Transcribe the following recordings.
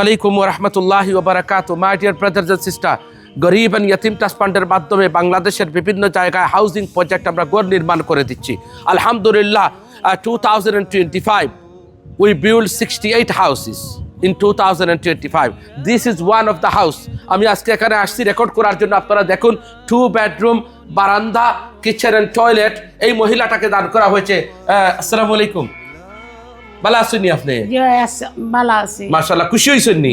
আলাইকুম ওয়া রাহমাতুল্লাহি ওয়া বারাকাতুহু। My dear brothers and sister, Garib and Yatim Trust ফান্ডের মাধ্যমে বাংলাদেশের বিভিন্ন জায়গায় হাউজিং প্রজেক্ট আমরা গড় নির্মাণ করে দিচ্ছি। আলহামদুলিল্লাহ, 2025 we built 68 houses in 2025. This is one of the house. আমি আজকে এখানে আসছি রেকর্ড করার জন্য। আপনারা দেখুন, 2 বেডরুম, বারান্দা, কিচেন এন্ড টয়লেট এই মহিলাটাকে দান করা হয়েছে। আসসালামু আলাইকুম, ভালো আছেন আপনি? ভালো আছি মাশাআল্লাহ। খুশি হয়েছেন নি?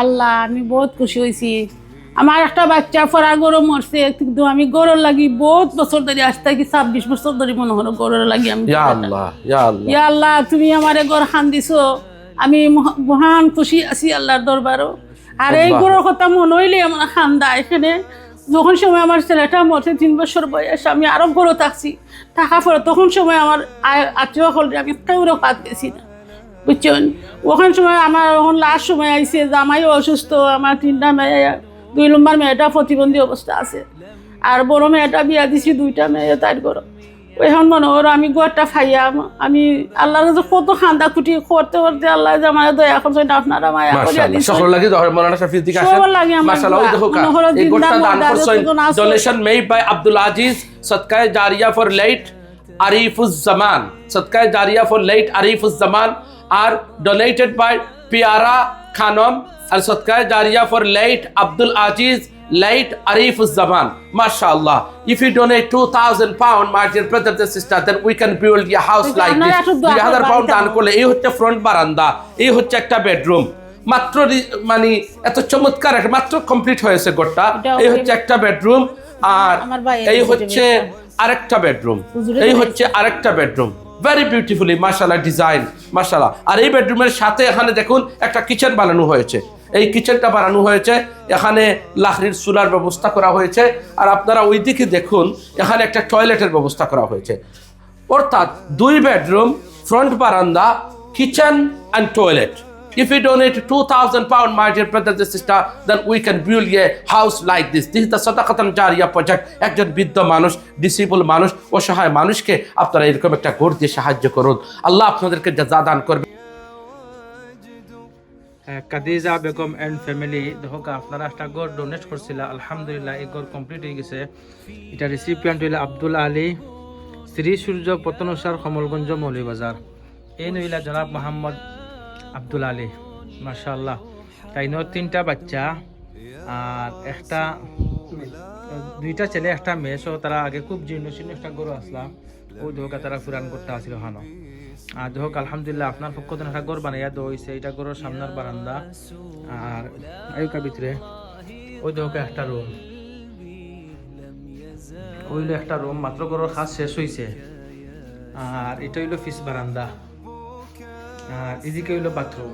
আল্লাহ, আমি বহুত খুশি হয়েছি। আমার একটা বাচ্চা ফরা গরু মরছে, কিন্তু আমি গরুর লাগি বহুত বছর ধরে আসতে কি 26 বছর ধরে মনে হলো গরুর লাগি আমি। ইয়া আল্লাহ, ইয়া আল্লাহ, ইয়া আল্লাহ, তুমি আমারে গর খান দিছো, আমি মহান খুশি আছি আল্লাহর দরবারও। আর এই গরুর কথা মনে হইলে আমার খান্দা। এখানে যখন সময় আমার ছেলেটা মরছে 3 বছর বয়স, আমি আরো গরু থাকা পরে তখন সময় আমার আত্মীয় হলে আমি কেউরও কাজ গেছি না, বুঝছেন। ওখান সময় আমার ওখান লাস্ট সময় আইসে, জামাইও অসুস্থ, আমার 3টা মেয়ে, 2 নম্বর মেয়েটা প্রতিবন্ধী অবস্থা আছে, আর বড় মেয়েটা বিয়া দিছি, 2টা মেয়ে তাই করো। এখন মনে করো আমি গোয়ারটা খাইয়াম, আমি আল্লাহর কাছে কত খান্দা খুঁটি করতে করতে আল্লাহ যে আমার দয়া করছেন, আপনারা মায়া করিয়া দিচ্ছেন। সকল লাগি মাওলানা শফিউল দিকে আসেন। মাশাআল্লাহ, ওই দেখো এই গোটা দান করছেন। Donation made by Abdul Aziz, সদকায়ে জারিয়া ফর লেট আরিফুজ জামান, সদকায়ে জারিয়া ফর লেট আরিফুজ জামান আর ডোনেটেড বাই পিয়ারা খানম, আর সদকায়ে জারিয়া for late Abdul Aziz, late Arifuzzaman. MashaAllah. If you donate 2,000 pounds, my dear brothers and sisters, then we can build a house like this. 2,000 pounds দান করলে এই হচ্ছে ফ্রন্ট বারান্দা, এই হচ্ছে একটা বেডরুম। মাত্র মানে এত চমৎকার, মাত্র কমপ্লিট হয়েছে গোটা। এই হচ্ছে একটা বেডরুম, আর এই হচ্ছে আরেকটা বেডরুম, এই হচ্ছে আরেকটা বেডরুম। ভেরি বিউটিফুলি মাশাআল্লাহ ডিজাইন, মাশাআল্লাহ। আর এই বেডরুমের সাথে এখানে দেখুন একটা কিচেন বানানো হয়েছে। এই কিচেনটা বানানো হয়েছে, এখানে লাকড়ির চুলার ব্যবস্থা করা হয়েছে, আর আপনারা ওই দিকে দেখুন এখানে একটা টয়লেটের ব্যবস্থা করা হয়েছে। অর্থাৎ 2 বেডরুম, ফ্রন্ট বারান্দা, kitchen and toilet. If you donate 2,000 pounds, my dear brothers and sisters, then we can build a house like this. This is the Sadaqatan Jariyah project. একজন বৃদ্ধ মানুষ, ডিসেবল মানুষ, অসহায় মানুষকে আপনারা এরকম একটা ঘর দিয়ে সাহায্য করুন। আল্লাহ আপনাদেরকে জাযা দান করবে। কাদিজা বেগম এন্ড ফ্যামিলি, দেখো আপনারা একটা গড় ডোনেট করছিল। আলহামদুলিল্লাহ, এই গড় কমপ্লিট হয়ে গেছে। এটা রিসিপিয়েন্ট হইল আব্দুল আলী, শ্রী সূর্য পতনসার, কমলগঞ্জ, মৌলভীবাজার। এই নইলা জনাব মোহাম্মদ আব্দুল আলী। মাশাআল্লাহ, তাইনোর 3টা বাচ্চা আর 2টা ছেলে, 1টা মেয়ে। সো তারা আগে খুব জীর্ণ শীর্ণ একটা গরু আসলাম, ওই ধোকা তারা ফুরান করতে আসছিল হানো। আর হোক আলহামদুলিল্লাহ, আপনার পক্ষ থেকে একটা ঘর বানাইয়া দইছে। এটা ঘরের সামনের বারান্দা, আর আয়ুকা ভিতরে ওই ধোকা একটা রুম, ওইলো একটা রুম। মাত্র ঘরের কাজ শেষ হয়েছে। আর এটা হইলো ফিস বারান্দা, আর এদিকে হইলো বাথরুম,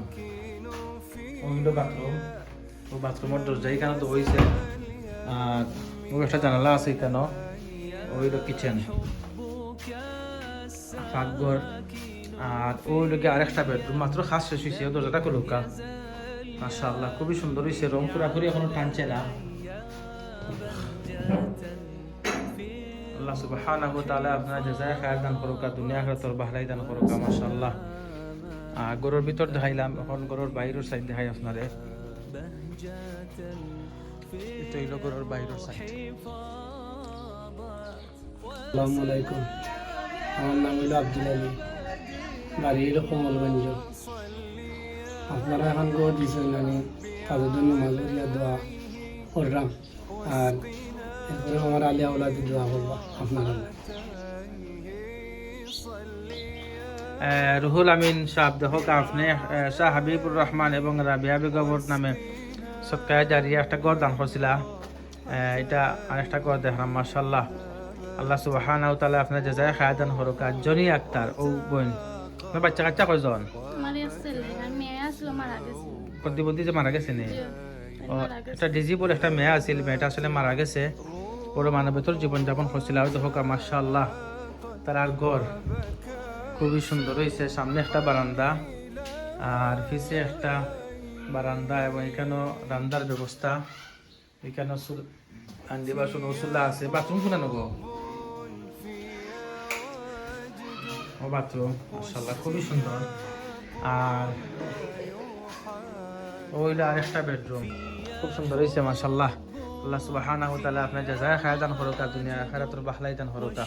ওইলো বাথরুম। ও বাথরুমের দরজা এখানে তো হয়েছে, আর ওই একটা জানালা আছে এখানে। ওইলো কিচেন, পাকঘর, আর ওই লোকে আরেকটা বেডরুম। মাত্র খাস শেষ হয়েছে, দরজাটা খুলুকা। মাশাআল্লাহ, খুবই সুন্দর হয়েছে। রং পুরাপুরি এখনো টানছে না। আল্লাহ সুবহানাহু ওয়া তাআলা আপনার জাযায়ে খায়র দান করুক, দুনিয়া আখিরাতের বাহরাই দান করুক। মাশাআল্লাহ। গরুর ভিতর দেখাইলাম, এখন গরুর বাইরের সাইড দেখাই আপনারে। এটা হইল গরুর বাইরের সাইড। আসসালামু আলাইকুম, আমার নাম হইল আব্দুল আলী, বাড়ি হইল কমলগঞ্জ। আপনারা এখন গড় দিয়েছেন, আমি তাদের জন্য মাজুরিয়া দোয়া করলাম, আর এরপরে আমার আলিয়া ওলাদি দোয়া করবো আপনারা। রুহুল আমিন সাহেব, দেখো আপনি শাহ হাবিবুর রহমান এবং রাবিয়া বেগমর নামে সদকায়ে জারিয়া একটা ঘর দান করছিলা। এটা আরেকটা ঘর দেখলাম। মাশাআল্লাহ, আল্লাহ সুবহানাহু ওয়া তাআলা আপনার জাযায়ে খায়র দান করুক। জনি আক্তার, ও বোন, আপনার বাচ্চা কাচ্চা কয়জন? প্রতিবন্ধী যে মারা গেছে নে, একটা ডিজিবল একটা মেয়ে আছিল, মেয়েটা আসলে মারা গেছে। ওরা মানবেতর জীবনযাপন করছিল। দেখো মাশাআল্লাহ, তার আর ঘর খুবই সুন্দর হয়েছে। সামনে একটা বারান্দা, আর পিছে একটা বারান্দা, এবং এখানেও রান্দার ব্যবস্থা। এখানে হান্ডি বাসন ওসুল্লা আছে। বাথরুম শুনে নেব, ও বাথরুম মাশাআল্লাহ খুবই সুন্দর। আর ওইটা আরেকটা বেডরুম, খুব সুন্দর হয়েছে মাশাআল্লাহ। আল্লাহ সুবহানাহু ওয়া তাআলা আপনার জাযায়ে খায়র দান করুক, দুনিয়া আখিরাতুর বাহলাই দান করুক।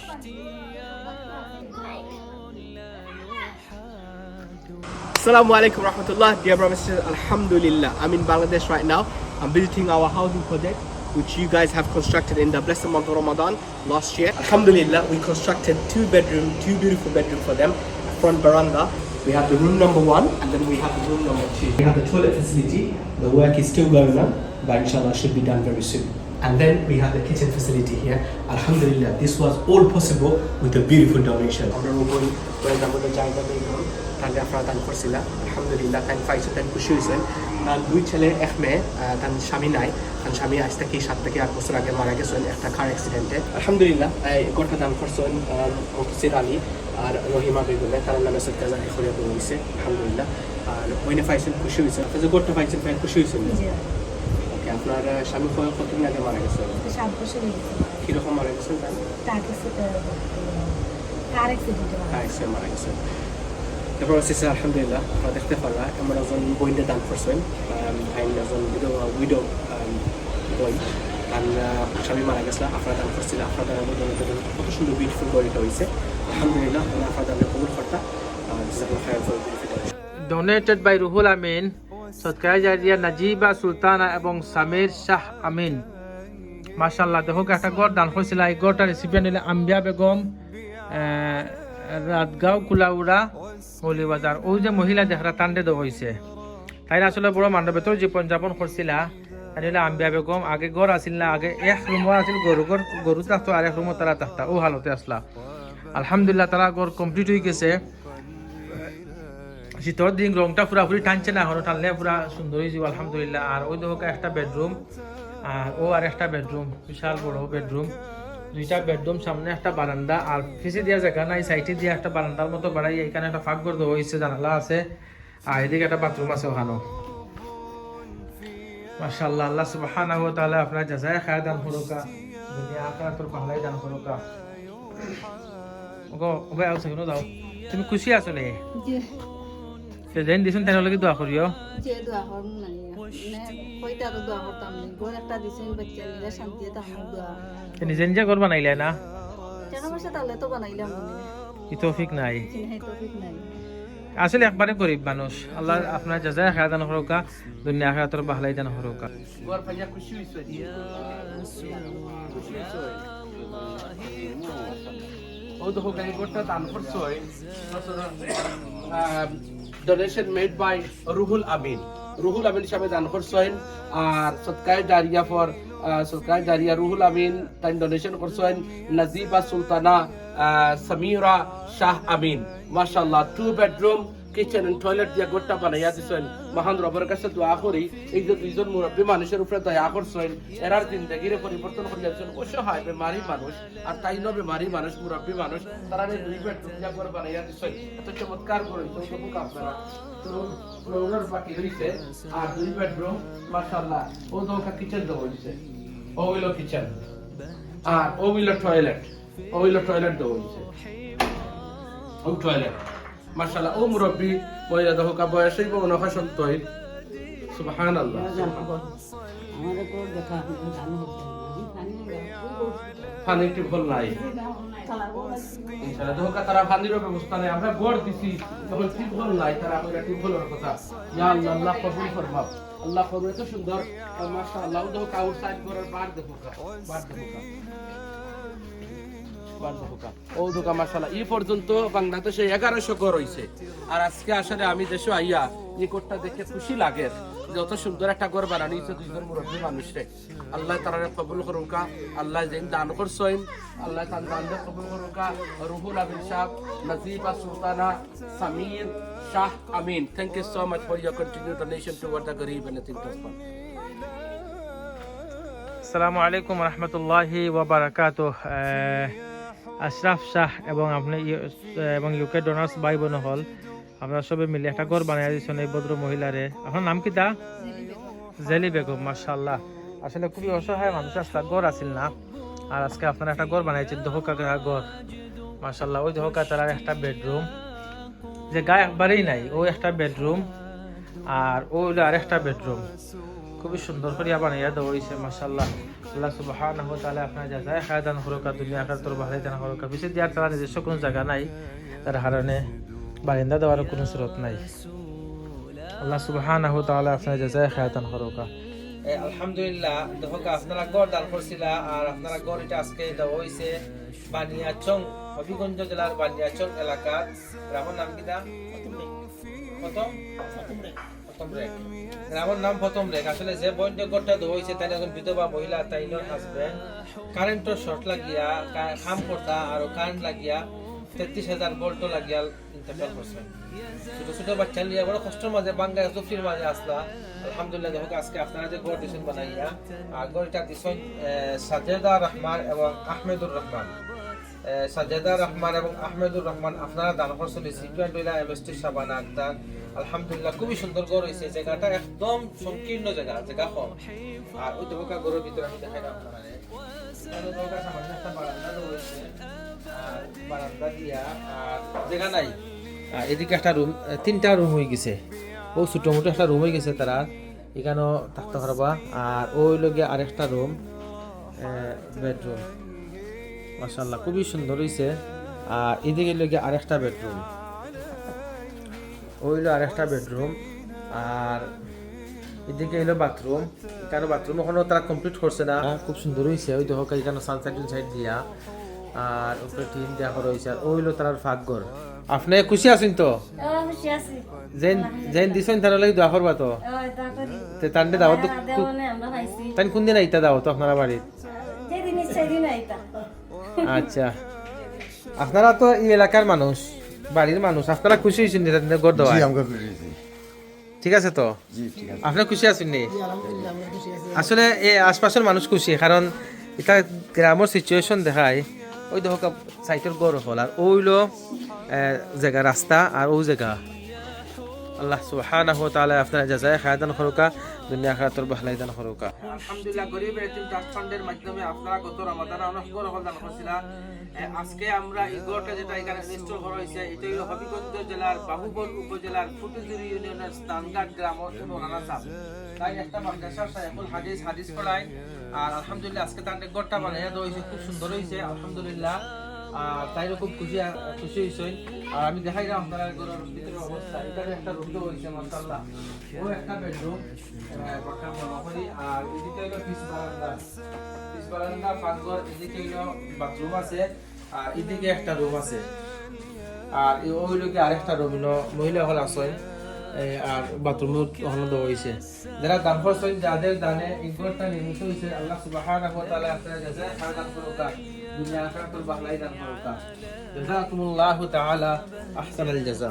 Assalamu alaikum rahmatullah, dear brothers and sisters. Alhamdulillah, I'm in Bangladesh right now. I'm visiting our housing project, which you guys have constructed in the blessed month of Ramadan last year. Alhamdulillah, we constructed two beautiful bedrooms for them, a front veranda. We have the room number 1, and then we have the room number 2. We have the toilet facility. The work is still going on, but inshallah should be done very soon. And then we have the kitchen facility here. Alhamdulillah, this was all possible with a beautiful donation. তাহলে আপনারা দান করছিলাম আলহামদুলিল্লাহ, তাই পাইছে, তাই খুশি হয়েছেন। তার 2 ছেলে 1 মেয়ে, তার স্বামী নাই, তার স্বামী আজ থেকে 7 থেকে 8 বছর আগে মারা গেছেন একটা কার অ্যাক্সিডেন্টে। আলহামদুলিল্লাহ এই গোটা দান করছেন মুহসিন আলী আর রহিমা বেগমে, তার নামে সদকা জারিয়া করে দেওয়া হয়েছে আলহামদুলিল্লাহ। আর বইনে পাইছেন, খুশি হয়েছেন, আপনি যে গোটা পাইছেন তাই খুশি হয়েছেন। ওকে, আপনার স্বামী কতদিন আগে মারা গেছেন? 7 বছর হয়েছে। কীরকম মারা গেছেন? কার অ্যাক্সিডেন্টে মারা গেছেন। তারপর হচ্ছে আলহামদুলিল্লাহ আপনারা দেখতে পারলা এমন একজন বইনটা দান করছেন, একজন উইডো বই, তার স্বামী মারা গেছিল, আপনারা দান করছিলেন। আপনার দ্বারা কত সুন্দর বিউটিফুল বইটা হয়েছে আলহামদুলিল্লাহ, আপনার দ্বারা কবুল করতা। ডোনেটেড বাই রুহুল আমিন, সদকায়ে জারিয়া নাজিবা সুলতানা এবং সামির শাহ আমিন। মাশাআল্লাহ, দেখো একটা ঘর দান করছিল, এই ঘরটা রেসিপিয়ান নিলে আম্বিয়া বেগম, রাতগাঁও কুলাউড়া মৌলিবাজার। ওই যে মহিলা যারা তান্ডে দেওয়া হয়েছে, তাই আসলে বড় মান্ডবেতর জীবনযাপন করছিলা। তাই আম্বিয়া বেগম আগে ঘর আসিল না, আগে 1 রুম আসিল, গরু থাকতো, আর 1 রুমও তারা থাকতা, ও হালতে আসলা। আলহামদুলিল্লাহ তারা ঘর কমপ্লিট হয়ে গেছে। শীতর দিন রংটা পুরাপুরি টানছে না, এখনো টানলে পুরা সুন্দর হয়ে যাবে আলহামদুলিল্লাহ। আর ওই দেখো একটা বেডরুম, আর ও আর একটা বেডরুম, বিশাল বড় বেডরুম, 2টা বেডরুম, সামনে একটা বারান্দা, আর পিছে দিয়া জায়গা নাই, সাইডে দিয়ে একটা বারান্দার মতো বাড়াই, এখানে একটা ফাঁকঘর দেওয়া হয়েছে, জানালা আছে, আর এদিকে একটা বাথরুম আছে ওখানেও। মাশাআল্লাহ, আল্লাহ সুবহানাহু ওয়া তাআলা আপনার জাযায়ে খায়র দান করুকা, দুনিয়া আখিরাতুর বাহলাই দান করুকা। ওগো ওবে আও সেগুলো দাও, তুমি খুশি আছো নে? জি তে যেন দিছেন তার লাগি দোয়া করিও। যে দোয়া করুন না, কইতা তো দোয়া করতাম না, গোর একটা দিছেন বাচ্চা নিলে শান্তি তা আমি দোয়া। তে নিজে নিজে ঘর বানাইলে না? টাকা পয়সা তাহলে তো বানাইলাম মনে, কি তৌফিক নাই, চিন্তা তৌফিক নাই। আসলে একবারে গরিব মানুষ। আল্লাহ আপনার জাযায়ে খায়র দান করুকা, দুনিয়া আখিরাতুর বাহলাই দান করুকা। ঘর পাইয়া খুশি হইছে, খুশি হইছে। ও দেখো এই ঘরটা দান করছে, donation made by Ruhul Amin. Ruhul Amin সাহেব দান করছেন, আর সদকায়ে জারিয়া ফর সদকায়ে জারিয়া রুহুল আমিন তাই ডোনেশন করছেন নাজিবা সুলতানা সামিরা শাহ আমিন। মাশাআল্লাহ, 2 বেডরুম কিচেন এন্ড টয়লেট দিয়ে গোটা বানাইয়া দিছেন। মহান রবের কাছে দোয়া করি এই যে 2জন মুরব্বী মানুষের উপরে দয়া করছেন, এরার জিন্দেগিরে পরিবর্তন করে যাচ্ছেন। অসহায় বেমারি মানুষ, আর তাই ন বেমারি মানুষ, মুরব্বী মানুষ, তারা 2 বেডরুম দিয়ে ঘর বানাইয়া দিছেন। এত চমৎকার করে তো আপনারা ফ্লোরের বাকি রইছে, আর 2 বেডরুম মাশাআল্লাহ। ও তো কিচেন দেওয়া হইছে, ও হইলো কিচেন, আর ও হইলো টয়লেট, ও হইলো টয়লেট দেওয়া হইছে, ও টয়লেট মাশাআল্লাহ। ও মুরব্বী মহিলা দেখো কা বয়সেই মনে হয় সন্তই, সুবহানাল্লাহ। পানি টিউবওয়েল নাই, ইনশাআল্লাহ দেখো কা তারা পানির ব্যবস্থা নাই, আমরা গড় দিছি তখন টিউবওয়েল নাই, তারা কইরা টিউবওয়েলের কথা। ইয়া আল্লাহ, আল্লাহ কবুল ফরমাও, আল্লাহ করবে। এত সুন্দর মাশাআল্লাহ। দেখো কা আউটসাইড করার বার দেখো কা, বার দেখো কা, ও দোকা মাশাআল্লাহ। এই পর্যন্ত বাংলাদেশে 1100 ঘর হইছে, আর আজকে আসলে আমি দেশে আইয়া এই ঘরটা দেখে খুশি লাগে, যত সুন্দর একটা ঘর বানানো হয়েছে 2জন মুরব্বী মানুষে। আল্লাহ তাআলা কবুল করুকা, আল্লাহ যেন দান করছেন, আল্লাহ তাআলা দান কবুল করুকা। রুহুল আমিন সাহেব, Najiba Sultana, Samir Shah Amin, thank you so much for your continued donation toward the গরিব এন্ড ইন্টারেস্ট। আসসালামু আলাইকুম রহমতুল্লাহি ওয়া বারাকাতুহ। আশরাফ শাহ এবং আপনি এবং ইউকে ডোনার্স ভাই বোন হল, আপনারা সবাই মিলে একটা ঘর বানিয়ে দিয়েছেন এই ভদ্র মহিলারে। আপনার নাম কি তা? জেলি বেগম। মাশাআল্লাহ, আসলে খুবই অসহায় মানুষ, আসলে ঘর আসিল না, আর আজকে আপনারা একটা ঘর বানিয়েছেন। দহকা ঘর মাশাআল্লাহ। ওই দহকা তার একটা বেডরুম, যে গায়ে একবারেই নাই, ও একটা বেডরুম, আর ওই হলো আরেকটা বেডরুম, খুবই সুন্দর করিয়া বানাইয়া দেওয়া হয়েছে মাশাআল্লাহ। আল্লাহ সুবহানাহু ওয়া তাআলা আপনার যাজায় খায় দান করুক, দুনিয়া আখিরাতের ভালো দান করুক। বেশি দেওয়ার তারা নিজস্ব কোনো জায়গা নাই, তার কারণে বারিন্দা দেওয়ার কোনো স্রোত নাই। আল্লাহ সুবহানাহু ওয়া তাআলা আপনার যাজায় খায় দান করুক। আলহামদুলিল্লাহ, দেখো আপনারা গড় দান করছিলা, আর আপনারা গড় এটা আজকে দেওয়া হয়েছে বানিয়াচং, হবিগঞ্জ জেলার বানিয়াচং এলাকার। গ্রামের নাম কি? গ্রামের নাম প্রথম রেখ। আসলে যে বন্যগড়টা দেওয়া হয়েছে তাই একজন বিধবা মহিলা, তাই হাজবেন্ড কারেন্টের শর্ট লাগিয়া কাম করতা, আর কারেন্ট লাগিয়া 33,000 ভোল্ট লাগিয়া ইন্টারফেয়ার করছেন। ছোট ছোট বাচ্চা লিয়া বড় কষ্টের মাঝে বাঙ্গা জফির মাঝে আসলা। আলহামদুলিল্লাহ, দেখো আজকে আপনারা যে গড় দিয়েছেন বানাইয়া, আর গড়টা দিয়েছেন সাজেদা রহমান এবং আহমেদুর রহমান। সাজেদা রহমান এবং আহমেদুর রহমান আপনারা দান করছেন সিপিএন্ডুলা এমএসটি সাবানা আক্তার। আলহামদুলিল্লাহ, খুবই সুন্দর গড় হয়েছে। জায়গাটা একদম সংকীর্ণ জায়গা কম। আর ওই দেখো গড়ের ভিতরে আমি দেখাই আপনারা সামান্য একটা বারান্দা রয়েছে, আর বারান্দা দিয়া আর জায়গা নাই। আর এদিকে একটা রুম, 3টা রুম হয়ে গেছে। ও ছোট মোটো একটা রুম হয়ে গেছে তারা, এখানেও থাকতে পারবা। আর ওই লগে আরেকটা রুম, বেডরুম মাশাআল্লাহ খুবই সুন্দর হয়েছে। আর এদিকে লগে আরেকটা বেডরুম, ওইলো আরেকটা বেডরুম। আর এদিকে এলো বাথরুম, এখানে বাথরুম ওখানেও তারা কমপ্লিট করছে না, খুব সুন্দর হয়েছে। ওই দেখো এখানে সানসাইড সাইড দিয়া, আর উপরে টিন দেওয়া রয়েছে। আর ওইলো তার ফাঁকঘর। আপনি খুশি আছেন তো? যেন দিছেন তার লাগি দোয়া করবা তো? তান্ডে দাও তো, তাই কোন দিন আইতা দাও তো আপনারা বাড়ির? আচ্ছা, আপনারা তো এই এলাকার মানুষ, বাড়ির মানুষ, আপনারা খুশি হয়েছেন গড় দেওয়া? ঠিক আছে তো? আপনার খুশি আছেন নি? আসলে এই আশপাশের মানুষ খুশি, কারণ এটা গ্রামের সিচুয়েশন দেখায়। ওই দেখো সাইটের গড় হল, আর ওইলো জায়গা রাস্তা, আর ও জায়গা। আল্লাহ সুবহানাহু ওয়া তাআলা আপনার জাযায়ে খায় দান করুকা, দুনিয়া আখিরাতের ভালাই দান করুকা। আলহামদুলিল্লাহ, গরিব এতিম ট্রাস্ট ফান্ডের মাধ্যমে আপনারা গত রমাদানে অনেক বড় দান করছিলা। আজকে আমরা এই গড়টা যেটা এখানে ইনস্টল করা হয়েছে, এটা হলো হবিগঞ্জ জেলার বাহুবল উপজেলার ফুটুজুরি ইউনিয়নের স্থানঘাট গ্রামের মৌলানা সাহেব। তাই একটা মাদ্রাসা শাইখুল হাদিস পড়ায়। আর আলহামদুলিল্লাহ, আজকে তার গড়টা বানাইয়া দেওয়া হয়েছে, খুব সুন্দর হয়েছে আলহামদুলিল্লাহ। তাইও খুব খুশি হয়েছেন। আর আমি দেখাই না আপনারা গড়ের ভিতরের অবস্থা। এখানে একটা রুম দেওয়া হয়েছে মাশাআল্লাহ, ও একটা বেডরুম পাকা মহরি। আর এদিকে হলো পিস বারান্দা পাকঘর, এদিকে হলো বাথরুম আছে, আর এদিকে একটা রুম আছে। আর ওই লোকে আরেকটা রুম হলো মহিলা হল আছে, আর বাথরুম হলো দেওয়া হয়েছে। যারা দান করছেন, যাদের দানে এই ঘরটা নির্মিত হয়েছে, আল্লাহ সুবহানাহু ওয়া তাআলা আপনারা জাযায়ে খায় দান করুকা, দুনিয়া আখিরাতের ভালাই দান করুকা। জাযাকুমুল্লাহু তাআলা আহসানাল জাযা।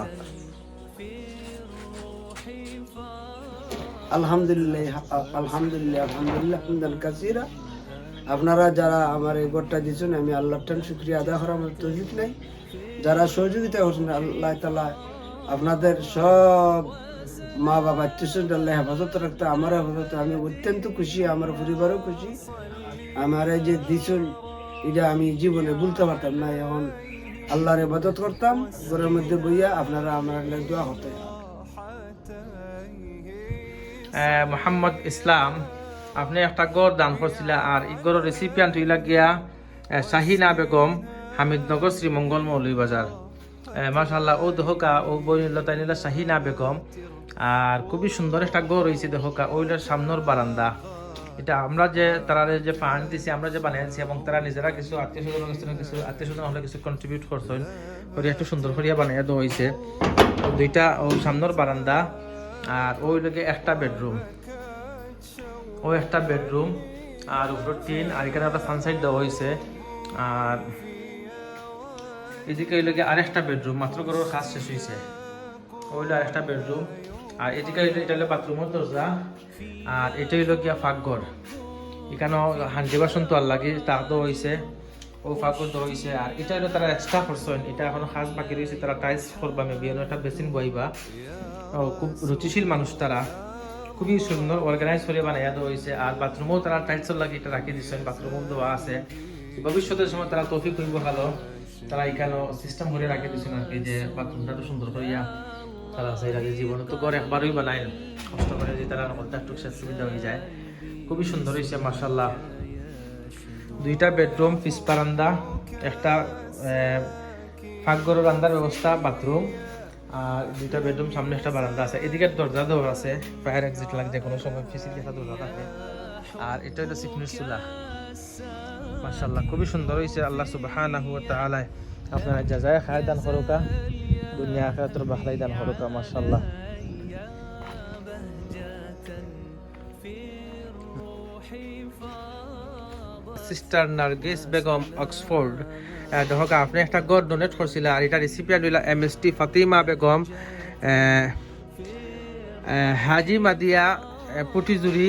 আলহামদুলিল্লাহ আলহামদুলিল্লাহ আলহামদুলিল্লাহ হামদান কাসীরা। আপনারা যারা আমার এই ঘরটা দিয়েছেন, আমি আল্লাহর টান শুকরিয়া আদায় করার আমার তৌফিক নাই। যারা সহযোগিতা করছেন, আল্লাহ তাআলা আপনাদের সব মা বাবা আত্মীয় আল্লাহ হেফাজত রাখতে, আমার হেফাজত। আমি অত্যন্ত খুশি, আমার পরিবারও খুশি। আমার এই যে দিয়েছেন, এটা আমি জীবনে ভুলতে পারতাম না। এখন আল্লাহর ইবাদত করতাম ঘরের মধ্যে বইয়া, আপনারা আমার দোয়া করতেন। মোহাম্মদ ইসলাম, আপনি একটা গড় দান করছিলা, আর এই গড়ের রেসিপিয়ান্ট হইলা গিয়া শাহিনা বেগম, হামিদনগর শ্রীমঙ্গল মৌলভীবাজার। মাশাআল্লাহ, ও দেখোকা ও বইলতা নিলা শাহিনা বেগম। আর খুবই সুন্দর একটা গড় হয়েছে দেখোকা, ওইটার সামনের বারান্দা। এটা আমরা যে তারা যে ফান্ড দিছি, আমরা যে বানিয়েছি, এবং তারা নিজেরা কিছু আত্মীয় স্বজন হলে কিছু কন্ট্রিবিউট করছেন, ওই একটু সুন্দর করিয়া বানিয়ে দেওয়া হয়েছে। দুইটা ও সামনের বারান্দা, আর ওই লগে একটা বেডরুম, আর উপর টিন, আর এখানে একটা সানসাইড দেওয়া হয়েছে। আর এদিকে ওই লগে আরেকটা বেডরুম, মাত্র ঘরের কাজ শেষ হয়েছে, ওইলো আরেকটা বেডরুম। আর এদিকে এটা হলো বাথরুমের দরজা, আর এটা হইল গিয়া ফাঁকঘর। এখানেও হান্ডি বাসন তো আর লাগে, তা দেওয়া হয়েছে, ও ফাঁকঘর দেওয়া হয়েছে। আর এটা হলো তারা এক্সট্রা করছেন, এটা এখনো কাজ বাকি রয়েছে, তারা টাইলস করবা, মেবি একটা বেসিন বইবা। ও খুব রুচিশীল মানুষ, তারা খুবই সুন্দর অর্গানাইজ করে বানাইয়া দেওয়া হয়েছে। আর বাথরুমেও তারা টাইলসের লাগে এটা রাখি দিচ্ছেন, বাথরুমও দেওয়া আছে। ভবিষ্যতের সময় তারা তৌফিক হইব ভালো, তারা এখানেও সিস্টেম করে রাখি দিচ্ছেন আর কি, যে বাথরুমটা একটু সুন্দর করিয়া তারা সেই আগে জীবনে তো ঘর একবারই বানায় না, কষ্ট করে যে তারা নকলটা একটু সুবিধা হয়ে যায়। খুবই সুন্দর হয়েছে মাশাআল্লাহ। 2টা বেডরুম, পিস বারান্দা, একটা পাকঘরের রান্নার ব্যবস্থা, বাথরুম, আর 2টা বেডরুম, সামনে একটা বারান্দা আছে। এদিকে দরজা দেওয়া আছে, ফায়ার এক্সিট লাগে যে কোনো সময় ফেসিলিটি একটা দরজা থাকে। আর এটা হলো সিকনির চুলা। মাশাআল্লাহ খুবই সুন্দর হয়েছে। আল্লাহ সুবহানাহু ওয়া তাআলা আপনারা জাযায়ে খায় দান করুকা, দুনিয়া আখিরাতের বাখলাই দান করুকা মাশাআল্লাহ। সিস্টার নার্গিস বেগম অক্সফোর্ড দেখো আপনি একটা গড় ডোনেট করছিল, আর এটা রিসিপিয়েন্ট হইলা MST ফাতিমা বেগম, হাজি মাদিয়া পুটিজুরি,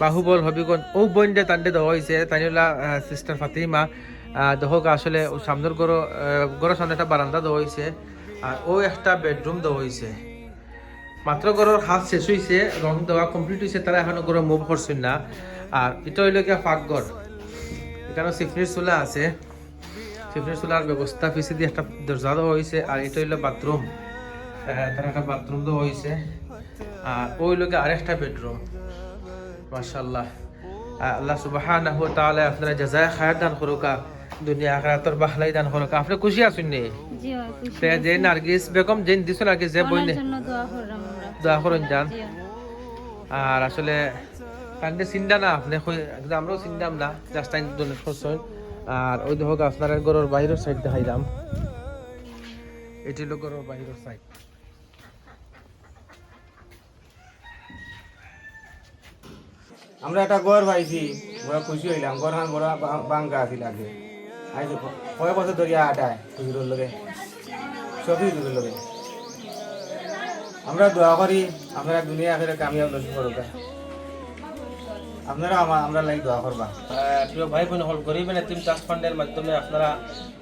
বাহুবল হবিগঞ্জ। ও বইনডে তান্ডে দেওয়া হয়েছে, তাই হইলা সিস্টার ফাতিমা। দেখো আসলে সামনের গড়ের সামনে একটা বারান্দা দেওয়া হয়েছে, আর ও একটা বেডরুম দেওয়া হয়েছে। মাত্র গড়ের হাত শেষ হয়েছে, রং দেওয়া কমপ্লিট হয়েছে, তারা এখনো গড়ে মুভ করছেন না। আর এটা হইল গিয়া পাকঘর, এখানে সিফনির চুলা আছে, সিফনির চুলার ব্যবস্থা, পিছিয়ে দিয়ে একটা দরজা দেওয়া হয়েছে। আর এটা হইলো বাথরুম, তারা একটা বাথরুম দেওয়া হয়েছে। আর ওই লোকে আরেকটা বেডরুম মাশাআল্লাহ। আল্লাহ সুবহানাহু ওয়া তাআলা আপনারা জাযায়ে খায়র দান করুকা, দুনিয়া আখিরাতের বাখলাই দান করুকা। আপনি খুশি আছেন নি? জি হয় খুশি। যে নার্গিস বেগম যে দিছো নার্গিস যে বইনে জন্য দোয়া করলাম আমরা। দোয়া করুন যান। জি আর আসলে কান্দে চিন্তা না, আপনি আমরাও চিন্তাম না, জাস্ট টাইম ডোনেট করছেন। আর ওই দেখো আপনার ঘরের বাইরের সাইড দেখাইলাম, এটি হলো ঘরের বাইরের সাইড। আমরা একটা গড় পাইছি, বড় খুশি হইলাম। গড় খান বড় বাঙ্গা আছিল আগে, আজ কয়েক বছর ধরিয়া আটায় হুজুরের লগে, সবই হুজুরের লগে। আমরা দোয়া করি আপনারা দুনিয়া আখেরে কামিয়াব নসিব করুকা। আপনারা আমরা লাগি দোয়া করবা। প্রিয় ভাই বোন হল গরিব এতিম ট্রাস্ট ফান্ডের মাধ্যমে আপনারা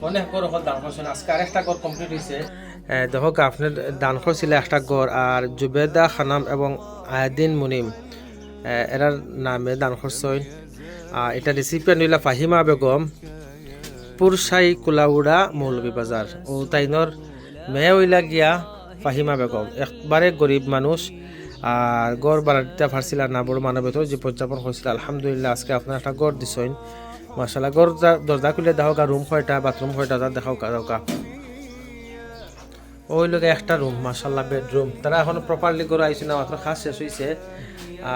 অনেক গড় হল দান করছেন। আজকে আরেকটা গড় কমপ্লিট হয়েছে। দেখো আপনার দান করছিল একটা গড়, আর জুবেদা খানাম এবং আয়াদিন মুনিম এরার নামে দান করছেন। এটা রেসিপিয়েন্ট হইলা ফাহিমা বেগম, পুরসাই কুলাউড়া মৌলভী বাজার। ও তাইনর মেয়ে হইলা গিয়া ফাহিমা বেগম, একবারে গরিব মানুষ। আর গড় বাড়াটা ফারছিল না, বড় মানবের জীবনযাপন হয়েছিল। আলহামদুলিল্লাহ আজকে আপনার একটা গড় দিছেন মাশাআল্লাহ। গড় দরজা খুলে দেখো গা, রুম কয়টা, বাথরুম কয়টা দেখাও গা। ওই লোকে একটা রুম মাশাআল্লাহ, বেডরুম। তারা এখনো প্রপারলি গড় আইছে না, মাত্র খাস শেষ হয়েছে।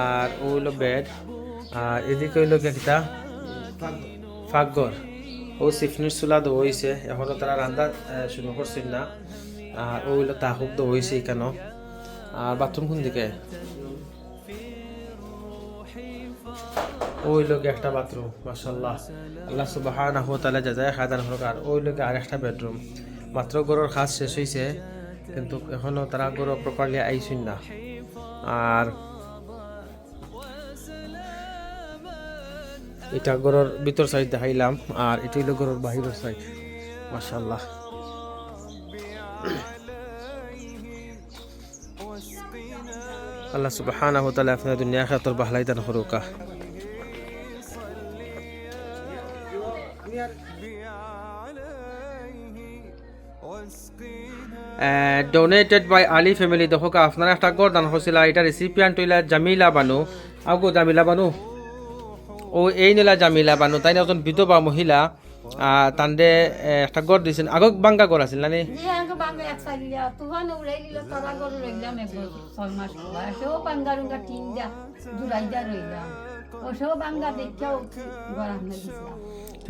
আর ওই হলো বেড, আর এদিকে হইল একটা ফাঁকঘর। ও সিফনির চুলা দো হয়েছে, এখনো তারা রান্না শুরু করছেন না। আর ও হইলো তাহুক দো হয়েছে এখানে। আর বাথরুম কোন দিকে? ওই লোকে একটা বাথরুম মাশাআল্লাহ। আল্লাহ সুবহানাহু ওয়া তাআলা জাযায়ে খায়র দান করুক। আর ওই লোকে আরেকটা বেডরুম। মাত্র গড়ের কাজ শেষ হয়েছে, কিন্তু এখনো তারা গড় প্রপারলি আইছেন না। আর এটা গড়ের ভিতর সাইড দেখাইলাম, আর এটা হইলো গড়ের বাহিরের সাইড মাশাআল্লাহ। আল্লাহ সুবহানাহু ওয়া তাআলা আপনার দুনিয়া আখিরাতের বাহলাই দান করুকা। Donated by Ali family. দেখো আপনারা একটা গড় দান করছিল, এটা রেসিপিয়েন্ট হইলা জামিলা বানু। আগো জামিলা বানু, ও এই নিলা জামিলা বানু, তাই না একজন বিধবা মহিলা। তান্ডে একটা গড় দিয়েছেন, আগো বাঙ্গা গড় আছিল না নি?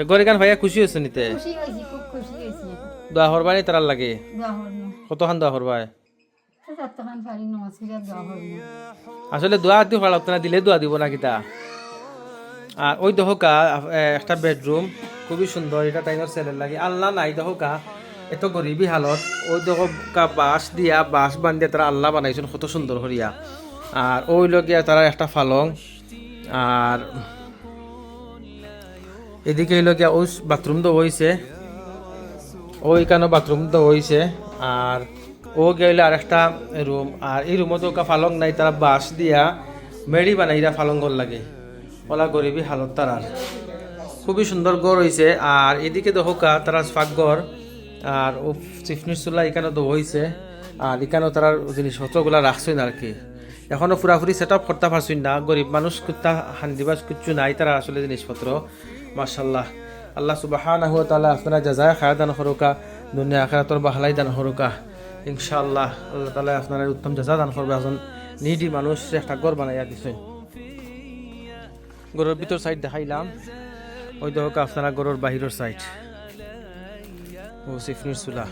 গড়ে গান ভাইয়া খুশি হয়েছে নিতে? দোয়া করবানি তার লাগে? কতখান দোয়া করবাই? আসলে দোয়া দিতে পারলাম না, দিলে দোয়া দিব না কিতা। আর ওই দহকা একটা বেডরুম খুবই সুন্দর, এটা তাইনের ছেলের লাগে। আল্লাহ নাই দহকা এত গরিবী হালত, ওই দহকা বাঁশ দিয়া বাঁশ বান্ধিয়া তারা আল্লাহ বানাইছেন কত সুন্দর করিয়া। আর ওই লগিয়া তারা একটা ফালং, আর এদিকে এই লগিয়া ওই বাথরুম তো হয়েছে, ওইখানে বাথরুম তো হয়েছে। আর ও গেলে আর একটা রুম, আর এই রুমও তো ফালং নাই, তারা বাঁশ দিয়া মেড়ি বানাইরা ফালঙ্গর লাগে। ওলা গরিবী হালত তারার, খুবই সুন্দর গড় হয়েছে। আর এদিকে দহকা তারা ফাঁকঘর, আর ও চিফনির চুলা এখানে তো হয়েছে। আর এখানেও তারা জিনিসপত্রগুলো রাখছেন আর কি। এখনও পুরাপুরি সেট আপ করতে পারছেন না, গরিব মানুষ কুত্তা হান্দিবাস কিচ্ছু নাই তারা আসলে জিনিসপত্র। মাশাল্লাহ, আল্লাহ সুবহানাহু ওয়া তাআলা আপনারা জাযায়ে খায়র দান করুকা, দুনিয়া আখিরাতর বাহলাই দান করুকা ইনশাআল্লাহ। আল্লাহ তাআলা আপনারা উত্তম জাযা দান করবে। এখন নিডি মানুষ একটা ঘর বানাইয়া দিছেন। গরুর ভিতর সাইড দেখাইলাম, ওই দেখো আপনারা গরুর বাহিরের সাইড, ও সিফনির চুলা।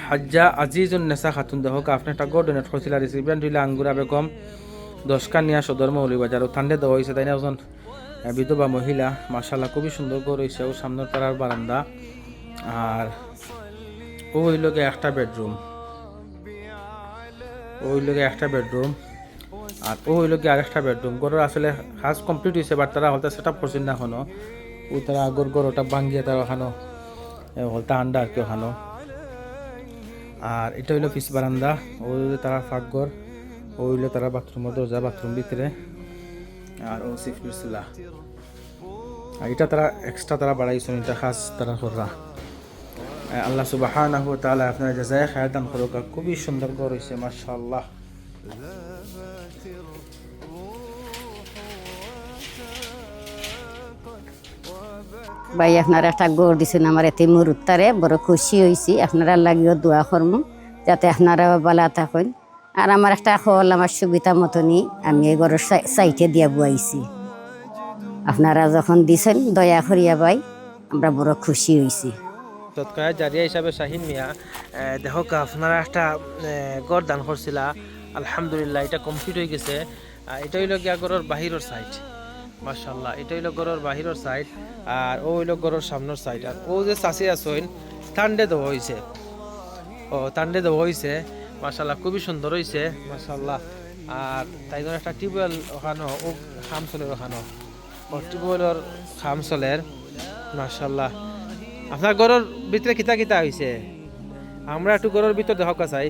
হাজ্জা আজিজুন নেসা খাতুন দেহক আপনি একটা গড় ডোনেট করছিল রিসিপিয়েন্ট হইলে আঙ্গুরা বেগম 10 কানিয়া সদর মৌলভীবাজার ও ঠান্ডে দেওয়া হয়েছে। তাই না একজন বিধবা মহিলা, মাশাআল্লাহ খুবই সুন্দর গড় হয়েছে। ও সামনের তারার বারান্দা, আর ও হইল একটা বেডরুম, ও হইল একটা বেডরুম, আর ও হইল আরেকটা বেডরুম। গড়ের আসলে কাজ কমপ্লিট হয়েছে, বাট তারা হলতে সেট আপ করছেন না এখনো। ও তারা আগর গড়টা ভাঙ্গিয়ে তারা ওখানো হলতা আন্ডা আর কি ওখানো। আর এটা হইলো পিস বারান্দা, ও হইলো তারা ফাঁকঘর, ও হইলো তারা বাথরুমের দরজা, বাথরুম ভিতরে, আর ও সিফনির চুলা। আর এটা তারা এক্সট্রা তারা বাড়াইছেন, এটা খাস তারা কররা। আল্লাহ সুবহানাহু ওয়া তাআলা আপনারা জাযায়ে খায়র দান করুক। খুবই সুন্দর ঘর হইছে মাশাআল্লাহ। ভাই আপনারা একটা গড় দিছেন আমার এতে মুরুত্তারে, বড় খুশি হয়েছি। আপনারা লাগিও দোয়া করম যাতে আপনারা বালা থাকেন। আর আমার একটা হল আমার সুবিধা মতনই আমি এই গড়ের সাইটে দিয়া বুয়াইছি। আপনারা যখন দিছেন দয়া করিয়া ভাই আমরা বড় খুশি হয়েছি। সৎকার জারিয়া হিসাবে শাহিন মিয়া, দেখো আপনারা একটা গড় দান করছিলা, আলহামদুলিল্লাহ এটা কমপ্লিট হয়ে গেছে। এটা হইল গিয়া গড়ের বাহিরের সাইড, মাশাআল্লাহ এটা হইল গড়ের বাহিরের সাইড, আর ও হইল গড়ের সামনের সাইড। আর ও যে চাষি আসইন ঠান্ডে দেওয়া হয়েছে, ও ঠান্ডে দেওয়া হয়েছে মাশাআল্লাহ, খুবই সুন্দর হয়েছে মাশাআল্লাহ। আর তাই জন্য একটা টিউবওয়েল ওখানো, ও খাম চলের ওখানো, ও টিউবওয়েলের খাম চলের মাশাআল্লাহ। আপনার ঘরের ভিতরে কিতা কিতা হয়েছে, আমরা একটু ঘরের ভিতর দেখা চাই।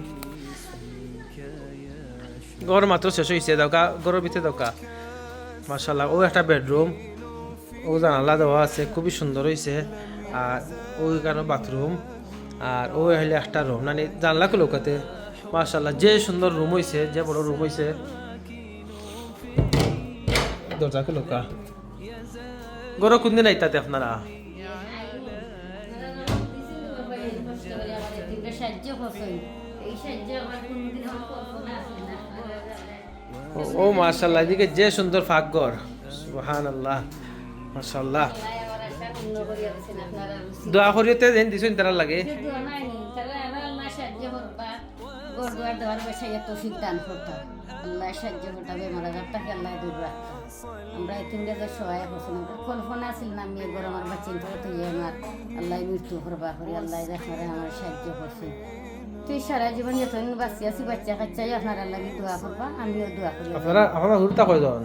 ঘর মাত্র শেষ হয়েছে, দৌকা ঘরের ভিতরে দৌকা মাশাআল্লাহ। ও একটা বেডরুম, ও জানালা দেওয়া আছে, খুবই সুন্দর হয়েছে। আর ওইখানে বাথরুম, আর ও হইলে একটা রুম, মানে জানলা লোকাতে মাশাআল্লাহ যে সুন্দর রুম হয়েছে, যে বড় রুম হয়েছে। দরজা লোকা ঘর কোনদিন আইতাতে আপনারা? ও মাশাআল্লাহ, এদিকে যে সুন্দর ফাঁকঘর, সুবহানাল্লাহ মাশাআল্লাহ। দোয়া করিতে দেন দিছেন তারা লাগে। আমরা তিনটা সহায় করছিলাম, কল্পনা ছিল না আমি একবার আমার বাচ্চিন করে তুই আমার আল্লাহ মৃত্যু করবা করি, আল্লাহ দেখারে আমার সাহায্য করছে। তুই সারা জীবন যতদিন বাচ্চা আছি বাচ্চা কাচ্চাই আপনার আল্লাহ দোয়া করবা, আমিও দোয়া করি। আপনারা হুরতা কয়জন?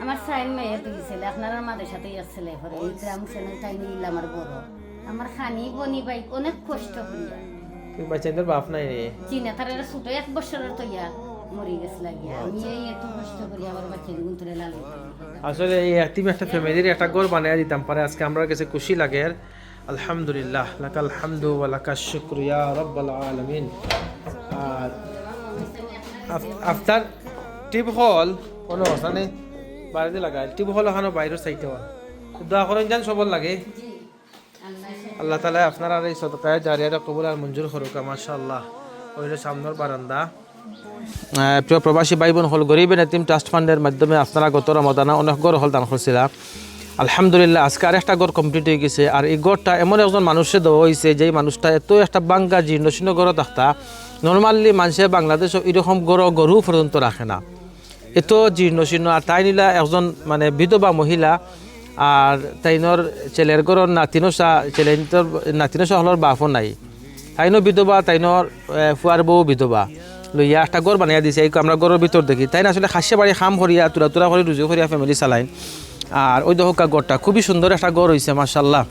আমার সাইন মেয়ে দুই ছেলে, আপনার মাদের সাথেই আসছিলে ঘরে। এই গ্রাম ছেলে তাই নিল আমার বড়, আমার খানি বনি ভাই অনেক কষ্ট করিয়া। তুই বাচ্চাদের বাপ নাই রে? চিনা তার ছোট 1 বছরের তো ইয়া মরে গেছে লাগিয়া। আমি এই এত কষ্ট করি আমার বাচ্চা গুনতরে লালি। আসলে এই এতিম একটা ফ্যামিলির একটা ঘর বানাইয়া দিতাম পারে, আজকে আমরা কাছে খুশি লাগে। আলহামদুলিল্লাহ, লাকাল হামদু ওয়া লাকাশ শুকরু ইয়া রাব্বাল আলামিন। আর আফটার টিপ হল কোনো ওখানে বাইরে লাগাই, টিপ হল ওখানে বাইরের সাইডে দোয়া করেন জান সবল লাগে। আল্লাহ তাআলা আপনারা এই সদকায়ে জারিয়াটা কবুল আর মঞ্জুর করুক মাশাআল্লাহ। ওইল সামনের বারান্দা। প্রিয় প্রবাসী ভাই বোন হল গরিবের এতিম ট্রাস্ট ফান্ডের মাধ্যমে আপনারা গত রমাদানে অনেক গড় হল দান করছিলাম। আলহামদুলিল্লাহ আজকে আর একটা গড় কমপ্লিট হয়ে গেছে। আর এই গড়টা এমন একজন মানুষে দেওয়া হয়েছে যেই মানুষটা এত একটা বাঙ্গা জীর্ণশীর্ণ গড় থাকতা, নর্মালি মানুষে বাংলাদেশও এরকম গরু পর্যন্ত রাখে না, এত জীর্ণশীর্ণ। আর তাই নিলা একজন মানে বিধবা মহিলা, আর তাইনর ছেলের গড়র নাতিনসা, ছেলের নাতিনসা হলর বাপও নাই, তাইনও বিধবা, তাইনর ফুয়ার বউ বিধবা, লইয়া একটা গড় বানিয়ে দিছে। এই আমরা গড়ের ভিতর দেখি তাই না আসলে খাসিয়া বাড়ি খাম করিয়া তুরা তুরা করে রুজু করিয়া ফ্যামিলি চালাইন। আর ওই দহকা গড়টা খুবই সুন্দর একটা গড় হয়েছে মাশাআল্লাহ।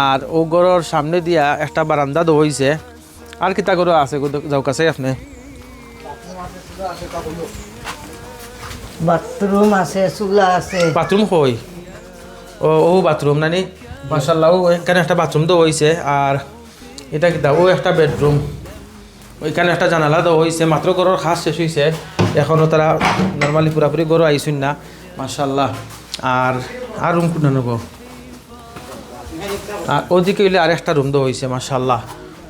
আর ও গড়ের সামনে দিয়া একটা বারান্দা দেওয়া হয়েছে। আর কিতা গড় আছে যাও কাছে আপনি? বাথরুম আছে, চুলা আছে। বাথরুম কই? ও বাথরুম নানি মাশাআল্লাহ। ও এখানে একটা বাথরুম তো হয়েছে। আর এটা কি ও একটা বেডরুম, ওইখানে একটা জানালা তো হয়েছে। মাত্র ঘরের খাস শেষ হয়েছে, এখনও তারা নর্মালি পুরাপুরি ঘরও আইসুন না মাশাআল্লাহ। আর রুম কোনটা নেব? আর ওদিকে হইলে আর একটা রুম তো হয়েছে মাশাআল্লাহ।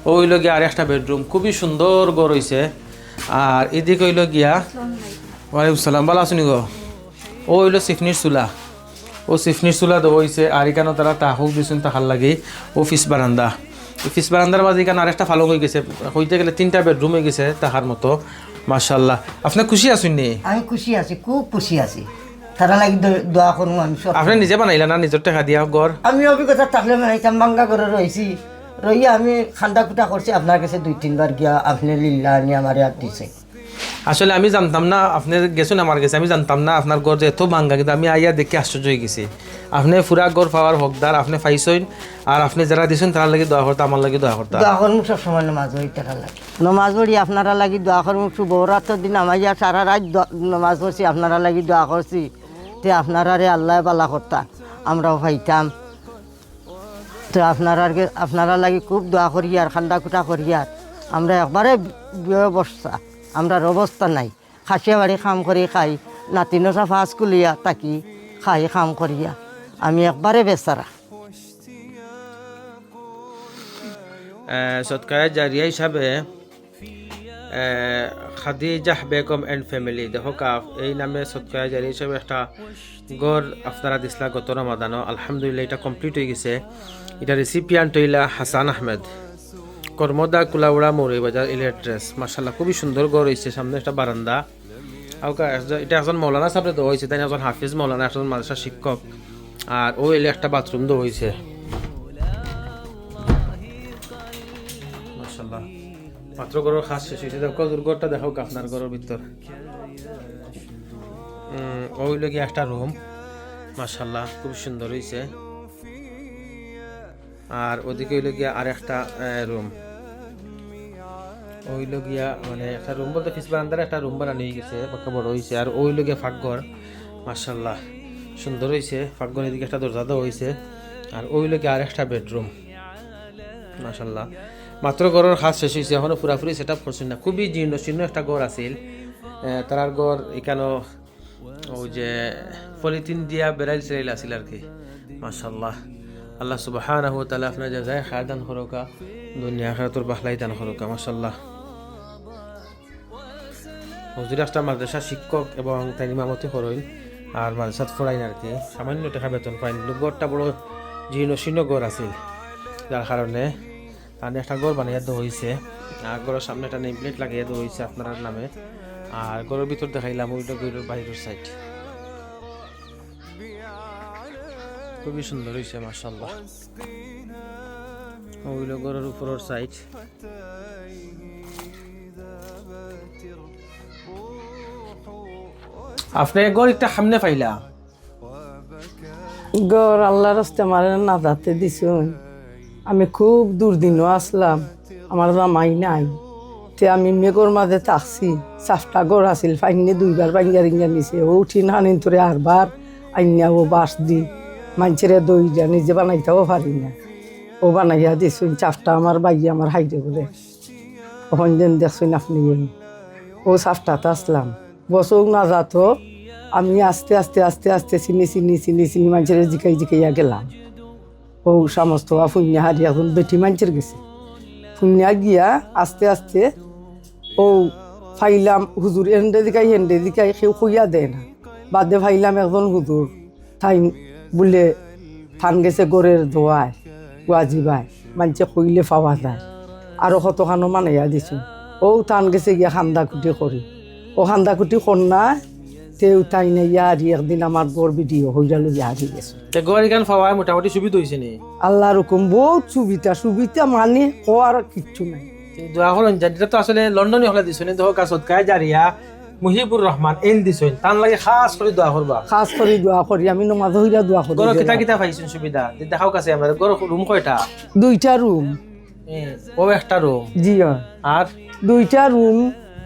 ও হইল গিয়া আর একটা বেডরুম, খুবই সুন্দর ঘর হয়েছে। আর এদিকে হইল গিয়া, ওয়ালাইকুম সালাম, ভালো আছেন গো? ও হইল সিফনির চুলা, ও সিফনির চুলা তো হয়েছে। আর এখানে তারা তাহুক দিচ্ছেন তাহার লাগে অফিস বারান্দা। অফিস বারান্দার মাঝে এখানে আরেকটা ফালং হয়ে গেছে, হইতে গেলে 3টা বেডরুম হয়ে গেছে তাহার মতো মাশাআল্লাহ। আপনি খুশি আছেন নি? আমি খুশি আছি, খুব খুশি আছি। তারা লাগি দোয়া করুন। আমি সব আপনি নিজে বানাইলা না নিজের টাকা দিয়া ঘর? আমি অভিজ্ঞতা থাকলে বানাইতাম, ভাঙ্গা ঘরে রয়েছি, রইয়া আমি খান্দা কুটা করছি। আপনার কাছে 2-3 বার গিয়া আপনি লিল্লা আনি আমার হাত দিছে। আসলে আমি জানতাম না আপনি গেছেন আমার কাছে, আমি জানতাম না আপনার ঘর যে এত ভাঙ্গা, কিন্তু আমি আইয়া দেখে আশ্চর্য হয়ে গেছি। আপনি পুরা ঘর পাওয়ার হকদার, আপনি পাইছেন। আর আপনি যারা দিয়েছেন তার লাগে দোয়া করতে, আমার লাগে দোয়া করতে। দোয়া করুন সবসময় নমাজ পড়ি টাকা লাগে, নমাজ পড়ি আপনারা লাগি দোয়া করুন। শুভরাত্র দিন আমাইয়া সারা রাত নমাজ পড়ছি, আপনারা লাগি দোয়া করছি তে আপনারা রে আল্লাহ বালা করতা, আমরাও পাইতাম। তো আপনারা লাগি খুব দোয়া করি আর খান্দা কুটা করি। আর আমরা একবারে ব্যবস্থা, আমরার অবস্থা নাই। খাসিয়া বাড়ি কাম করি খাই, নাতিনো সাফা স্কুলিয়া তাকি খাই কাম করিয়া, আমি একবারে বেচারা। সৎকার জারিয়া হিসাবে খাদিজা বেগম এন্ড ফ্যামিলি, দেখো কাফ এই নামে সৎকার জারিয়া হিসাবে একটা গড় আপনারা দিসলা গত রমাদানও। আলহামদুলিল্লাহ এটা কমপ্লিট হয়ে গেছে। এটা রেসিপিয়ান্ট হইলা হাসান আহমেদ, কর্মদা কুলাউড়া মৌরিবাজার ইলেকট্রেস। মাশাআল্লাহ খুবই সুন্দর ঘর হয়েছে, সামনে একটা বারান্দা। এটা একজন মৌলানা সাহেব তো হয়েছে, তাই একজন হাফিজ মৌলানা, একজন মাদ্রাসা শিক্ষক। আর ও এলে একটা বাথরুম তো হয়েছে মাশাআল্লাহ। মাত্র ঘরের খাস শেষ হয়েছে। দেখো ঘরটা দেখো আপনার ঘরের ভিতর। ওই লোক একটা রুম মাশাআল্লাহ খুব সুন্দর হয়েছে। আর ওদিকে হইল গিয়া আর একটা রুম, ওইল গিয়া মানে একটা রুম বলতে ফিস বারান্দার একটা রুম বানানো হয়ে গেছে, পাক্কা বড় হয়েছে। আর ওইল গিয়া ফাঁকঘর মাশাআল্লাহ সুন্দর হয়েছে। ফাঁকঘর এদিকে একটা দরজা দেওয়া হয়েছে। আর ওইল গিয়া আর একটা বেডরুম মাশাআল্লাহ। মাত্র ঘরের খাস শেষ হয়েছে, এখনো পুরাপুরি সেট আপ করছেন না। খুবই জীর্ণ শীর্ণ একটা ঘর আছিল তার ঘর। এখানেও ওই যে পলিথিন দিয়া বেড়াইল সেরাইল আছিল আর কি মাশাআল্লাহ। আল্লাহ সুবহানাহু ওয়া তাআলা আপনার জাযায়ে খায়র দান করুকা, দুনিয়া আখিরাতুর বাখলাই দান করুকা মাশাআল্লাহ। হুজুর একটা মাদ্রাসা শিক্ষক এবং তাই ইমামতি করেন আর মাদ্রাসাত পড়াইন আর কি, সামান্য টাকা বেতন পাইন। ঘরটা বড় জীর্ণ শীর্ণ ঘর আছিল, যার কারণে তার একটা ঘর বানিয়ে দেওয়া হয়েছে। আর ঘরের সামনে একটা নেম প্লেট লাগিয়ে দেওয়া হয়েছে আপনার নামে। আর ঘরের ভিতর দেখাইলাম ওইটা ঘরের বাইরের সাইড। খুবই সুন্দর হয়েছে মাশাআল্লাহ। ওইগুলো ঘরের উপরের সাইড। আপনি ঘর একটা সামনে পাইলা? গড় আল্লাহ রাস্তে আমার না যাতে দিছুন। আমি খুব দুর্দিনও আসলাম, আমার জামাই নাই। তে আমি মেঘর মাঝে থাকছি, চাফটা গড় আছিল, ফাইনে 2বার বাঙ্গা রিঙ্গা নিছে। ও উঠি নানিন তোরে আরবার আইনা ও বাস দি মানুষের দইটা নিজে বানাইতেও পারি না, ও বানাইয়া দিছুন। চাফটা আমার বাইয়ে আমার হাইটে বলে তখন যেন দেখছুন আপনি। ও চাফটাতে আসলাম, বসক না যাত আমি আস্তে আস্তে আস্তে আস্তে চিনি চিনি চিনি চিনি মানুষের জিকাই জিকাইয়া গেলাম। ও সমস্ত ফুন্যা হারিয়া এখন বেটি মানুষের গেছে। ফুন্যা গিয়া আস্তে আস্তে ও ফাইলাম হুজুর এন্ডে দিকাই কেউ খুইয়া দেয় না। বাদে ফাইলাম একজন হুজুর, তাই বলে থান গেছে গড়ের দোয়ায় ওয়াজিবায়, মানুষে খুইলে পাওয়া যায়। আরো কতখানো মানাইয়া দিছো। ও থান গেছে গিয়া খান্দা কুটি করি, ও খান্দা কুটি কন্যা তেও তাই না ইয়ারি একদিন আমার বড় ভিডিও হইয়া লইয়া হারি গেছে। মোটামুটি সুবিধা হয়েছে নি? আল্লাহর হুকুম বহুত সুবিধা মানে হওয়ার কিচ্ছু নাই। দোয়া করেন যেটা তো আসলে লন্ডনে হলে দিছেন, দেখো কাছত কায় জারিয়া মুহিবুর রহমান এন দিছেন, তার লাগে খাস করে দোয়া করবা। খাস করে দোয়া করি, আমি নমাজ হইয়া দোয়া করি। গরো কিতা কিতা পাইছেন সুবিধা দেখাও কাছে আমরা। গরো রুম কয়টা? 2টা রুম। ও একটা রুম? জি আর 2টা রুম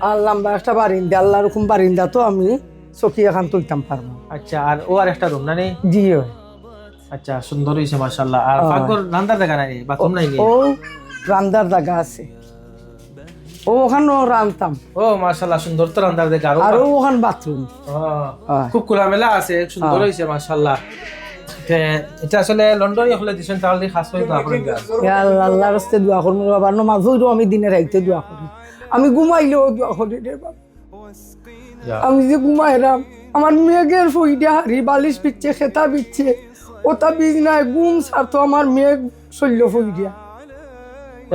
আর লম্বা একটা বারিন্দা। আল্লাহর হুকুম বারিন্দা তো আমি চকি এখন তৈতাম পারবো। আচ্ছা, আর ও আর একটা রুম না নেই? জি হয়। আচ্ছা, সুন্দর হয়েছে মাশাআল্লাহ। আর পাকঘর রান্নার জায়গা নাই, বাথরুম নাই? ও রান্দার জায়গা আছে, ও ওখানে রান্তাম। ও মাশাআল্লাহ, সুন্দর তো রান্নার জায়গা। আর ওখানে বাথরুম খুব খোলামেলা আছে, সুন্দর হয়েছে মাশাআল্লাহ। এটা আসলে লন্ডনে হলে দিছেন, তাহলে খাস করে দোয়া করেন। আল্লাহর রাস্তায় দোয়া করবো বাবা, নামাজ হইলেও আমি দিনে রাইতে দোয়া করি, আমি ঘুমাইলেও দোয়া করি রে বাবা। আমি যে ঘুমাইলাম, আমার মেঘের ফইডা হারি বালিশ পিচ্ছে, খেতা পিচ্ছে, ওটা বীজ নাই, ঘুম ছাড়তো আমার মেঘ শৈল্য ফইডিয়া।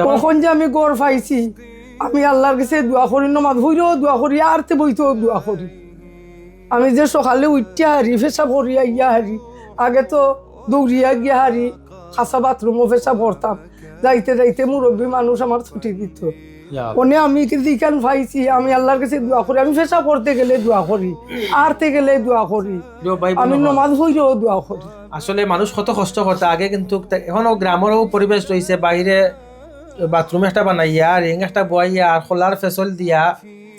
কখন যে আমি গড় পাইছি, আমি আল্লাহর কাছে দোয়া করি, নামাজ হইলেও দোয়া করি, আরতে বইতেও দোয়া করি। আমি যে সকালে উঠতে হারি, পেশাব করিয়া ইয়া হারি, আগে তো দৌড়িয়া গিয়া হারি, খাসা বাথরুমও পেশাব করতাম, যাইতে যাইতে মুরব্বী মানুষ আমার ছুটি দিত। ওনে আমি যেখান পাইছি, আমি আল্লাহর কাছে দোয়া করি, আমি পেশাব করতে গেলে দোয়া করি, আরতে গেলে দোয়া করি, আমি নামাজ হইলেও দোয়া করি। আসলে মানুষ কত কষ্ট করতে আগে, কিন্তু এখনো গ্রামেরও পরিবেশ রয়েছে, বাইরে বাথরুম একটা বানাইয়া, রিং একটা বয়াইয়া, আর খোলার ফেসল দিয়া,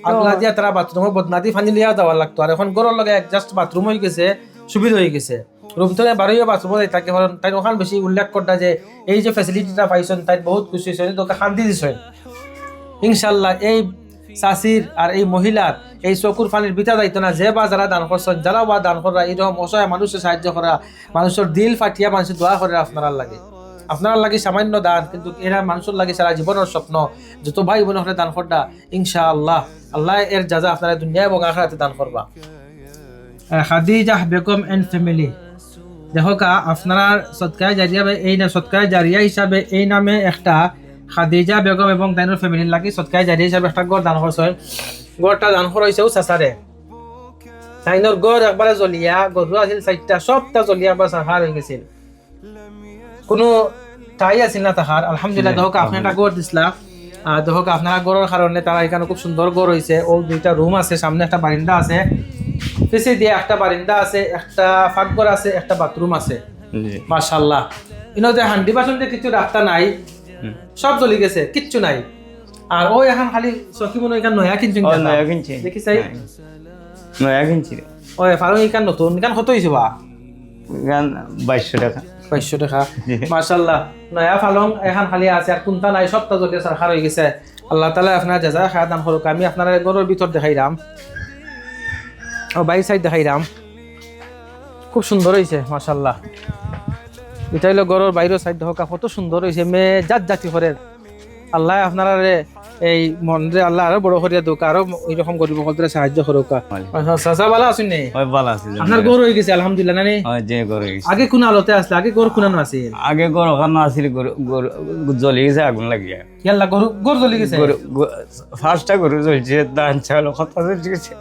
আগলা দিয়া তারা বাথরুমে বদনাতি ফানি লিয়া দেওয়া লাগতো। আর এখন ঘরের লগে জাস্ট বাথরুম হয়ে গেছে, সুবিধা হয়ে গেছে। রুম থেকে বারোই বাথরুম থাকে, তাই ওখান বেশি উল্লেখ করতা যে এই যে ফেসিলিটিটা পাইছেন, তাই বহুত খুশি হয়েছে, তোকে শান্তি দিছেন। ইনশাল্লাহ এই চাষির আর এই মহিলার এই চকুর পানির বিতা দায়িত্ব না, যে বা যারা দান করছেন, যারা বা দান করা, এইরকম অসহায় মানুষের সাহায্য করা, মানুষের দিল ফাটিয়া মানুষের দোয়া করে আপনারা লাগে সামান্য দান, কিন্তু এরা মানুষের লাগে সারা জীবনের স্বপ্ন। যত ভাই বোন হলে দান করবা, ইনশাআল্লাহ আল্লাহ এর জাযা আপনারা দুনিয়া এবং আখিরাতে দান করবা। খাদিজা বেগম এন্ড ফ্যামিলি, দেখো কা আপনারা সদকায়ে জারিয়া, এই না সদকায়ে জারিয়া হিসাবে এই নামে একটা খাদিজা বেগম এবং তাইনোর ফ্যামিলির লাগি সদকায়ে জারিয়া হিসাবে একটা গড় দান করছে। গড়টা দান করা হয়েছেও চাচারে। তাইনোর গড় একবারে জ্বলিয়া, গরু আছিল 4টা, সবটা জ্বলিয়া একবার সাহার হয়ে গেছিল, কোনো ঠাই আছিল না তাহার। আলহামদুলিল্লাহ দেখো আপনি একটা গড় দিছিলা, দেখো আপনারা গড়ের কারণে তারা এখানে খুব সুন্দর গড় হয়েছে। ও 2টা রুম আছে, সামনে একটা বারিন্দা আছে, পিছে দিয়ে একটা বারিন্দা আছে, একটা পাকঘর আছে, একটা বাথরুম আছে। মাশাআল্লাহ, ইনোতে হান্ডি বাসন দিয়ে কিছু রাখতা নাই, সব জ্বলি গেছে, কিচ্ছু নাই। আর ও এখন খালি সখী মনে এখান নয়া কিনছেন, নয়া কিনছে, দেখি চাই নয়া কিনছি। ও ফারুক এখান নতুন, এখান কত হয়েছে বা? 2200 টাকা। 2200 টাকা, মাশাআল্লাহ। নয়া ফালং এখন খালি আছে, আর কোনটা নাই, সবটা জ্বলিয়ে সারখার হয়ে গেছে। আল্লাহ তাআলা আপনার জাযা খায় দান করুক। আমি আপনার ঘরের ভিতর দেখাইলাম, ও বাইরে সাইড দেখাইলাম, খুব সুন্দর হয়েছে মাশাআল্লাহ। এটা হলো ঘরের বাইরের সাইড, হোক কত সুন্দর হয়েছে, মেয়ে জাত জাতি করে। আল্লাহ আপনারা এই মনে আল্লাহ আরো বড় করিয়া দোক, আরো এইরকম গরিব সকলকে সাহায্য করুক। চাচা ভালো আছেন নি? ভালো আছে। আপনার ঘর হয়ে গেছে আলহামদুলিল্লাহ না? যে ঘর হয়ে গেছে। আগে কোন আলোতে আসলে? আগে ঘর কোন আছে? আগে ঘর ওখানে আসলে জ্বলে গেছে আগুন লাগিয়া। ইয়াল্লা ঘর জ্বলে গেছে? ফার্স্টটা গরু জ্বলছে, ধান চাল কথা জ্বলে গেছে,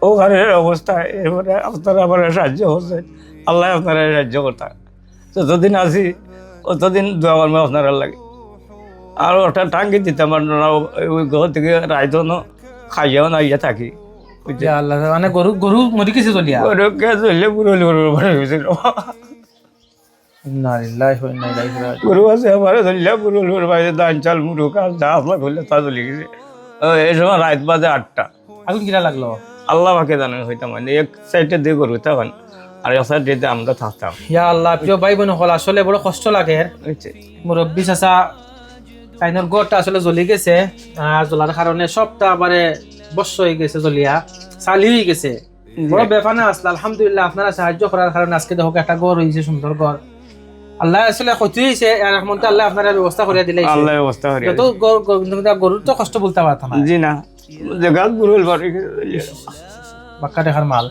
ওখানে অবস্থা। এরপরে আপনারা আমার সাহায্য করছেন, আল্লাহ আপনারা সাহায্য করতাম। যতদিন আছি ততদিন দোয়া করবো আপনারা লাগে। আর ওটা টাঙ্গি দিতাম, ওই ঘর থেকে রাইতনো খাইয়াও না ইয়ে থাকি। মানে গরু মরি গেছে জ্বলিয়া? গরুকে জ্বললে পুরো গেছিল। গরু আছে আমার জ্বলিয়া পুরো বাইরে, ধান চাল মুরুখ আর যা আপনার করলে তা জ্বলে গেছে। এই সময় রাত বাজে 8টা। আগুন কিনা লাগলো? আল্লাহ পাকে জানেন হইতাম, মানে এক সাইডে দিয়ে গরু তখন, আর এক সাইডে আমরা থাকতাম। ইয়া আল্লাহ, প্রিয় ভাই বোন হল, আসলে বড় কষ্ট লাগে। মুরব্বী চাচা তাইনোর গড়টা আসলে জ্বলি গেছে, আর জ্বলার কারণে সবটা আবারে বর্ষ হয়ে গেছে, জ্বলিয়া চালি হয়ে গেছে। বড় বেফানা আসলে। আলহামদুলিল্লাহ আপনারা সাহায্য করার কারণে আজকে দেখো একটা গড় হয়েছে, সুন্দর গড়। আল্লাহ আসলে ক্ষতি হয়েছে, এরকম আল্লাহ আপনারা ব্যবস্থা করে দিলে। আল্লাহ ব্যবস্থা করে। যত গরুর তো কষ্ট বলতে পারতাম না। জি না, জায়গা গরুল বাক্কা দেখার মাল।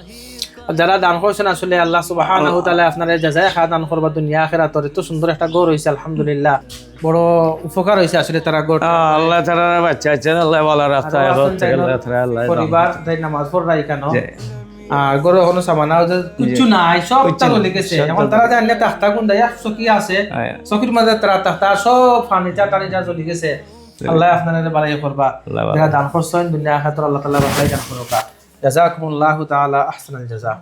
যারা দান করছেন আসলে আল্লাহ সুবহানাহু ওয়া তাআলা আপনারা জাযায়ে খায় দান করবা দুনিয়া আখিরাত। এত সুন্দর একটা গড় হইছে, আলহামদুলিল্লাহ বড় উপকার হইছে আসলে তারা গড়। আল্লাহ তাআলা বাচ্চা আছেন, আল্লাহ ভালো রাস্তা আল্লাহ পরিবার তাই নামাজ পড়রা এখানে। আর গড় কোনো সামানা কিছু নাই, সব তার লেগে গেছে। এখন তারা জানলে তাখতা গুন দেয়া চকি আছে, চকির মাঝে তারা তাখতা সব ফার্নিচার টার্নিচার চলে গেছে। আল্লাহ আপনারা বাড়াই করবা। যারা দান করছেন দুনিয়া আখিরাত আল্লাহ তাআলা বাড়াই দান করুক। জাযাকুমুল্লাহু তাআলা আহসানাল জাযা।